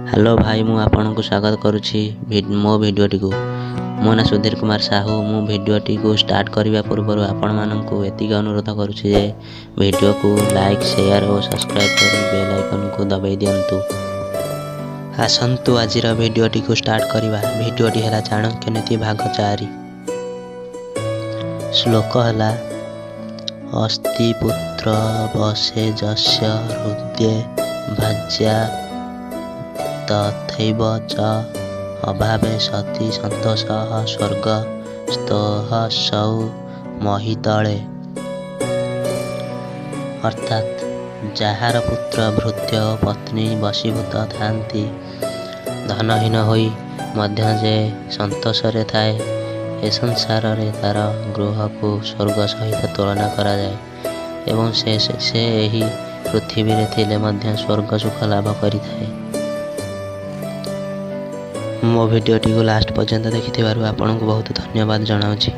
Hello भाई मु आपन को स्वागत करुछि मो भिडियोटी को। मो ना सुधीर कुमार साहू। मु भिडियोटी को स्टार्ट करबा पूर्व आपण माननकु एतिक अनुरोध करुछि जे वीडियो को लाइक शेयर और सब्सक्राइब करी बेल आइकन को दबाई दियंतु। आसंतु आजिर भिडियोटी को स्टार्ट करबा। भिडियोटी हला चाणक्य नीति भाग 4। श्लोक हला अस्ति पुत्र वसे जस्य हृदये भाज्या तथैव च अभावे सति संतोषः स्वर्गस्थः सौ महितले। अर्थात जार पुत्र भृत्य पत्नी वशीभूत थांती धनहीन होई मध्य जे संतोष रे थाए ए संसार रे तार गृह को स्वर्ग सहित तुलना करा जाए एवं से एही पृथ्वी रे थिले मध्य स्वर्ग सुख लाभ करि थाए। मो भिडियोटी को लास्ट पर्यंत देखिथिबारु आपनको बहुत धन्यवाद जणाउछि।